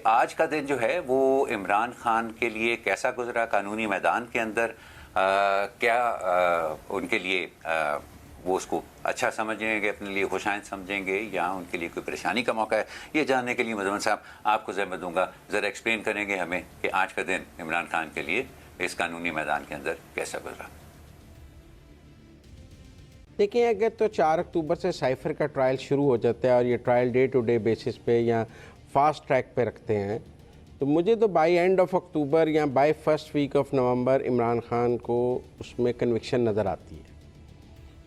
آج کا دن جو ہے وہ عمران خان کے لیے کیسا گزرا قانونی میدان کے اندر؟ کیا ان کے لیے وہ اس کو اچھا سمجھیں گے، اپنے لیے خوش آئند سمجھیں گے، یا ان کے لیے کوئی پریشانی کا موقع ہے؟ یہ جاننے کے لیے مزمل صاحب آپ کو زحمت دوں گا، ذرا ایکسپلین کریں گے ہمیں کہ آج کا دن عمران خان کے لیے اس قانونی میدان کے اندر کیسا گزرا؟ دیکھیں، اگر تو 4 اکتوبر سے سائفر کا ٹرائل شروع ہو جاتا ہے اور یہ trial day to day basis پہ یا فاسٹ ٹریک پہ رکھتے ہیں، تو مجھے تو بائی اینڈ آف اکتوبر یا by first week of November Imran Khan کو اس میں کنوکشن نظر آتی ہے.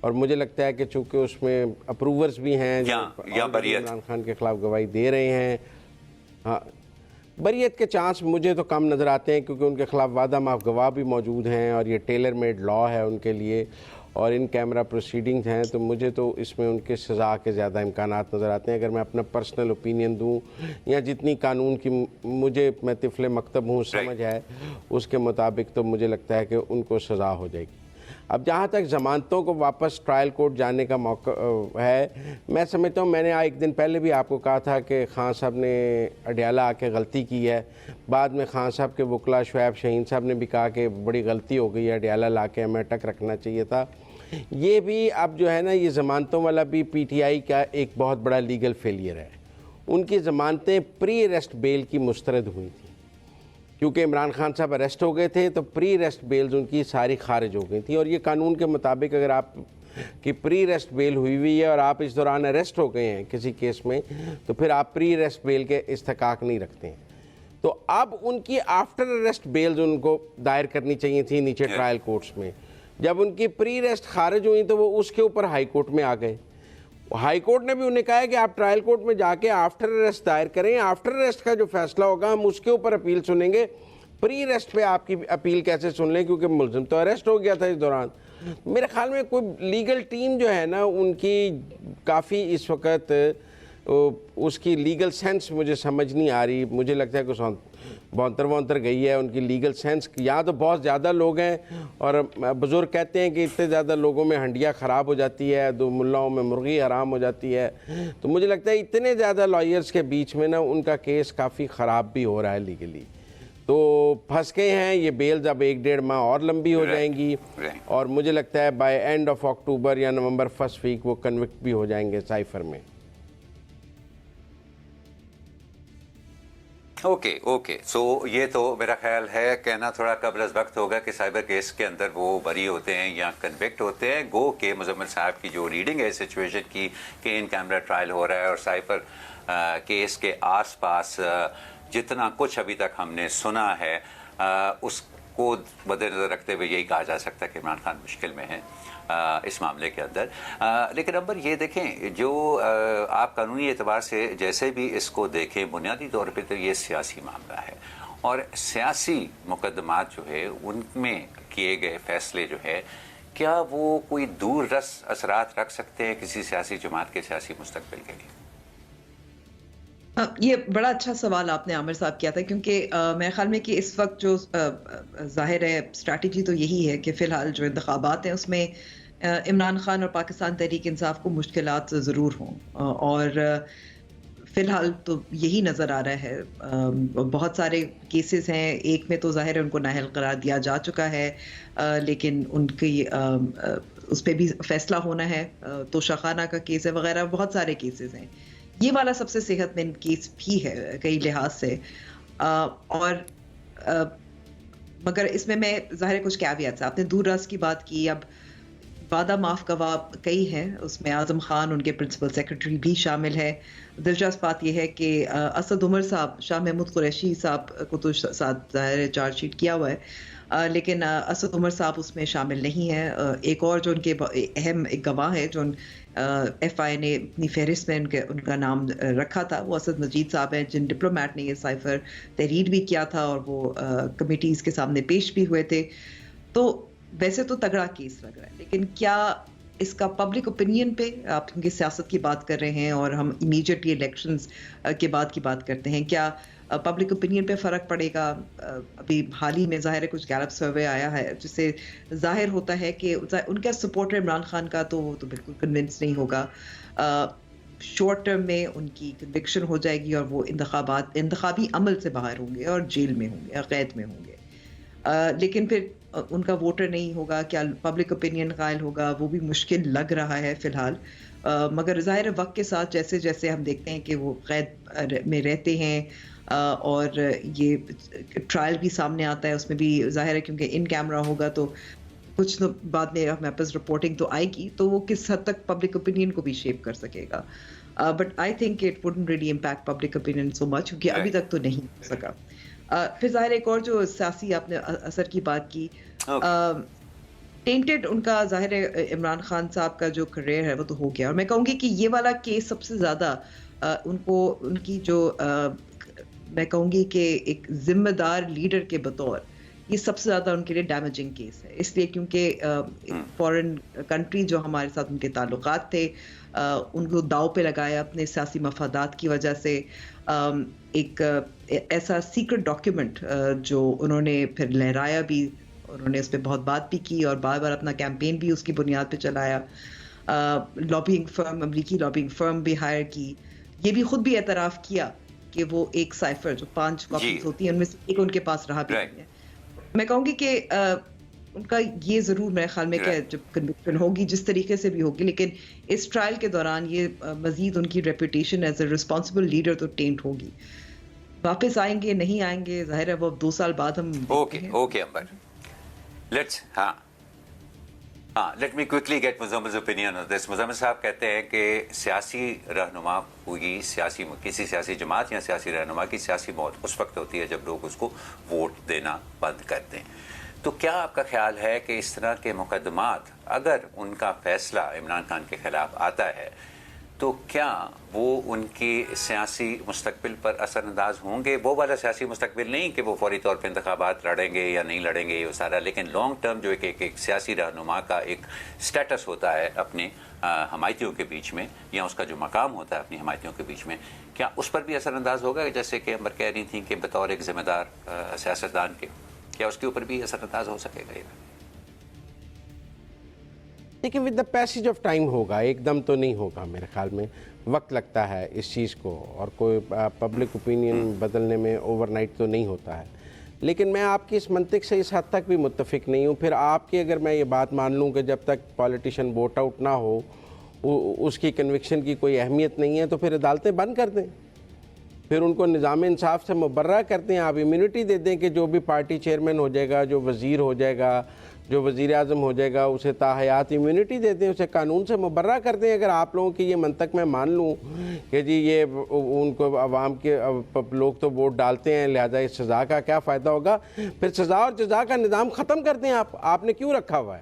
اور مجھے لگتا ہے کہ چونکہ اس میں اپروورز بھی ہیں جو عمران خان کے خلاف گواہی دے رہے ہیں، ہاں بریت کے چانس مجھے تو کم نظر آتے ہیں، کیونکہ ان کے خلاف وعدہ معاف گواہ بھی موجود ہیں اور یہ ٹیلر میڈ لا ہے ان کے لیے، اور ان کیمرہ پروسیڈنگز ہیں. تو مجھے تو اس میں ان کے سزا کے زیادہ امکانات نظر آتے ہیں. اگر میں اپنا پرسنل اوپینین دوں یا جتنی قانون کی میں طفل مکتب ہوں سمجھ ہے، اس کے مطابق تو مجھے لگتا ہے کہ ان کو سزا ہو جائے گی. اب جہاں تک ضمانتوں کو واپس ٹرائل کورٹ جانے کا موقع ہے، میں سمجھتا ہوں، میں نے ایک دن پہلے بھی آپ کو کہا تھا کہ خان صاحب نے اڈیالہ آ کے غلطی کی ہے. بعد میں خان صاحب کے وکلا شعیب شاہین صاحب نے بھی کہا کہ بڑی غلطی ہو گئی ہے، اڈیالہ لا کے ہمیں اٹک رکھنا چاہیے تھا. یہ بھی اب جو ہے نا، یہ ضمانتوں والا بھی پی ٹی آئی کا ایک بہت بڑا لیگل فیلئر ہے. ان کی ضمانتیں پری اریسٹ بیل کی مسترد ہوئی تھیں، کیونکہ عمران خان صاحب اریسٹ ہو گئے تھے تو پری اریسٹ بیلز ان کی ساری خارج ہو گئی تھیں. اور یہ قانون کے مطابق اگر آپ کی پری اریسٹ بیل ہوئی ہے اور آپ اس دوران اریسٹ ہو گئے ہیں کسی کیس میں، تو پھر آپ پری اریسٹ بیل کے استحقاق نہیں رکھتے ہیں. تو اب ان کی آفٹر اریسٹ بیلز ان کو دائر کرنی چاہیے تھی نیچے ٹرائل کورٹس میں. جب ان کی پری اریسٹ خارج ہوئی تو وہ اس کے اوپر ہائی کورٹ میں آ گئے. ہائی کورٹ نے بھی انہیں کہا ہے کہ آپ ٹرائل کورٹ میں جا کے آفٹر اریسٹ دائر کریں، آفٹر اریسٹ کا جو فیصلہ ہوگا ہم اس کے اوپر اپیل سنیں گے. پری اریسٹ پہ آپ کی اپیل کیسے سن لیں، کیونکہ ملزم تو اریسٹ ہو گیا تھا اس دوران. میرے خیال میں کوئی لیگل ٹیم جو ہے نا، ان کی کافی اس وقت اس کی لیگل سینس مجھے سمجھ نہیں آ رہی. مجھے لگتا ہے کہ بونتر گئی ہے ان کی لیگل سینس. یہاں تو بہت زیادہ لوگ ہیں، اور بزرگ کہتے ہیں کہ اتنے زیادہ لوگوں میں ہنڈیا خراب ہو جاتی ہے، 2 ملاؤں میں مرغی حرام ہو جاتی ہے. تو مجھے لگتا ہے اتنے زیادہ لائرز کے بیچ میں نا ان کا کیس کافی خراب بھی ہو رہا ہے لیگلی. تو پھنس گئے ہیں. یہ بیلز اب 1-1.5 ماہ اور لمبی ہو جائیں گی، اور مجھے لگتا ہے بائی اینڈ آف اکتوبر یا نومبر فرسٹ ویک وہ کنوکٹ بھی ہو جائیں گے سائفر میں. اوکے سو یہ تو میرا خیال ہے کہنا تھوڑا قبل از وقت ہوگا کہ سائبر کیس کے اندر وہ بری ہوتے ہیں یا کنوکٹ ہوتے ہیں. گو کہ مزمل صاحب کی جو ریڈنگ ہے سچویشن کی کہ ان کیمرہ ٹرائل ہو رہا ہے، اور سائبر کیس کے آس پاس جتنا کچھ ابھی تک ہم نے سنا ہے اس کو مد نظر رکھتے ہوئے یہی کہا جا سکتا ہے کہ عمران خان مشکل میں ہیں اس معاملے کے اندر. لیکن ابر یہ دیکھیں، جو آپ قانونی اعتبار سے جیسے بھی اس کو دیکھیں، بنیادی طور پہ تو یہ سیاسی معاملہ ہے، اور سیاسی مقدمات جو ہے ان میں کیے گئے فیصلے جو ہے، کیا وہ کوئی دور رس اثرات رکھ سکتے ہیں کسی سیاسی جماعت کے سیاسی مستقبل کے لیے؟ یہ بڑا اچھا سوال آپ نے عامر صاحب کیا تھا، کیونکہ میرے خیال میں کہ اس وقت جو ظاہر ہے اسٹریٹجی تو یہی ہے کہ فی الحال جو انتخابات ہیں اس میں عمران خان اور پاکستان تحریک انصاف کو مشکلات ضرور ہوں، اور فی الحال تو یہی نظر آ رہا ہے. بہت سارے کیسز ہیں، ایک میں تو ظاہر ہے ان کو نااہل قرار دیا جا چکا ہے، لیکن ان کی اس پہ بھی فیصلہ ہونا ہے. تو شاخانہ کا کیس ہے وغیرہ، بہت سارے کیسز ہیں. یہ والا سب سے صحت مند کیس بھی ہے کئی لحاظ سے، اور مگر اس میں ظاہر کچھ کیویٹس، آپ نے دور راست کی بات کی. اب وعدہ معاف گواہ کئی ہیں، اس میں اعظم خان ان کے پرنسپل سیکرٹری بھی شامل ہے. دلچسپ بات یہ ہے کہ اسد عمر صاحب، شاہ محمود قریشی صاحب کو تو ساتھ ظاہر چارج شیٹ کیا ہوا ہے، لیکن اسد عمر صاحب اس میں شامل نہیں ہیں. ایک اور جو ان کے اہم ایک گواہ ہے جو ایف آئی نے اپنی فہرست میں ان کا نام رکھا تھا، وہ اسد مجید صاحب ہیں، جن ڈپلومیٹ نے یہ سائفر تحریر بھی کیا تھا اور وہ کمیٹیز کے سامنے پیش بھی ہوئے تھے. تو ویسے تو تگڑا کیس لگ رہا ہے، لیکن کیا اس کا پبلک اوپینین پہ، آپ کیونکہ سیاست کی بات کر رہے ہیں اور ہم امیڈیٹلی الیکشنز کے بعد کی بات کرتے ہیں، کیا پبلک اوپینین پہ فرق پڑے گا؟ ابھی حال ہی میں ظاہر ہے کچھ گیلپ سروے آیا ہے جس سے ظاہر ہوتا ہے کہ ان کا سپورٹر عمران خان کا تو وہ تو بالکل کنونس نہیں ہوگا. شارٹ ٹرم میں ان کی کنوکشن ہو جائے گی اور وہ انتخابی عمل سے باہر ہوں گے اور جیل میں ہوں گے یا قید میں ہوں گے. لیکن پھر ان کا ووٹر نہیں ہوگا, کیا پبلک اوپینین قائل ہوگا, وہ بھی مشکل لگ رہا ہے فی الحال. مگر ظاہر وقت کے ساتھ جیسے جیسے ہم دیکھتے ہیں کہ وہ قید میں رہتے ہیں اور یہ ٹرائل بھی سامنے آتا ہے, اس میں بھی ظاہر ہے کیونکہ ان کیمرہ ہوگا تو کچھ تو بعد میں ہمارے پاس رپورٹنگ تو آئے گی, تو وہ کس حد تک پبلک اوپینین کو بھی شیپ کر سکے گا. But I think it wouldn't really impact public opinion so much, کیونکہ ابھی تک تو نہیں ہو سکا. پھر ظاہر ایک اور جو سیاسی آپ نے اثر کی بات کی, ٹینٹڈ ان کا ظاہر ہے عمران خان صاحب کا جو کریئر ہے وہ تو ہو گیا, اور میں کہوں گی کہ یہ والا کیس سب سے زیادہ ان کی جو میں کہوں گی کہ ایک ذمہ دار لیڈر کے بطور یہ سب سے زیادہ ان کے لیے ڈیمیجنگ کیس ہے, اس لیے کیونکہ فورن کنٹری جو ہمارے ساتھ ان کے تعلقات تھے ان کو داؤ پہ لگایا اپنے سیاسی مفادات کی وجہ سے. ایک ایسا سیکرٹ ڈاکیومنٹ جو انہوں نے پھر لہرایا بھی, انہوں نے اس پہ بہت بات بھی کی اور بار بار اپنا کیمپین بھی اس کی بنیاد پہ چلایا. لابنگ فرم, امریکی لابنگ فرم بھی ہائر کی, یہ بھی خود بھی اعتراف کیا کہ وہ ایک سائفر جو 5 کاپیز ہوتی ہیں ان میں سے ایک ان کے پاس رہا بھی نہیں ہے. میں کہوں گی کہ ان کا یہ ضرور میرے خیال میں کہ جب کنوکشن ہوگی جس طریقے سے بھی ہوگی, لیکن اس ٹرائل کے دوران یہ مزید ان کی reputation as a responsible leader تو ٹینٹ ہوگی. واپس آئیں گے نہیں آئیں گے ظاہر ہے وہ 2 سال بعد ہم okay Amber let's let me quickly get مزمل's opinion on this. مزمل صاحب کہتے ہیں کہ سیاسی رہنما کسی سیاسی جماعت یا سیاسی رہنما کی سیاسی موت اس وقت ہوتی ہے جب لوگ اس کو ووٹ دینا بند کر دیں. تو کیا آپ کا خیال ہے کہ اس طرح کے مقدمات اگر ان کا فیصلہ عمران خان کے خلاف آتا ہے تو کیا وہ ان کی سیاسی مستقبل پر اثر انداز ہوں گے؟ وہ والا سیاسی مستقبل نہیں کہ وہ فوری طور پہ انتخابات لڑیں گے یا نہیں لڑیں گے یہ سارا, لیکن لانگ ٹرم جو ایک سیاسی رہنما کا ایک سٹیٹس ہوتا ہے اپنے حمایتیوں کے بیچ میں, یا اس کا جو مقام ہوتا ہے اپنی حمایتیوں کے بیچ میں, کیا اس پر بھی اثر انداز ہوگا؟ جیسے کہ امبر کہہ رہی تھیں کہ بطور ایک ذمہ دار سیاستدان کے کیا اس کے اوپر بھی اثر انداز ہو سکے گا؟ دیکھیں with the passage of time ہوگا, ایک دم تو نہیں ہوگا, میرے خیال میں وقت لگتا ہے اس چیز کو, اور کوئی پبلک اوپینین بدلنے میں اوور نائٹ تو نہیں ہوتا ہے. لیکن میں آپ کی اس منطق سے اس حد تک بھی متفق نہیں ہوں. پھر آپ کی اگر میں یہ بات مان لوں کہ جب تک پالیٹیشین ووٹ آؤٹ نہ ہو اس کی کنوکشن کی کوئی اہمیت نہیں ہے, تو پھر عدالتیں بند کر دیں, پھر ان کو نظام انصاف سے مبرہ کرتے ہیں, آپ امیونٹی دے دیں کہ جو بھی پارٹی چیئرمین ہو جائے گا, جو وزیر ہو جائے گا, جو وزیر اعظم ہو جائے گا, اسے تاحیات امیونٹی دے دیں, اسے قانون سے مبرہ کر دیں. اگر آپ لوگوں کی یہ منطق میں مان لوں کہ جی یہ ان کو عوام کے لوگ تو ووٹ ڈالتے ہیں لہذا اس سزا کا کیا فائدہ ہوگا, پھر سزا اور جزا کا نظام ختم کر دیں. آپ نے کیوں رکھا ہوا ہے؟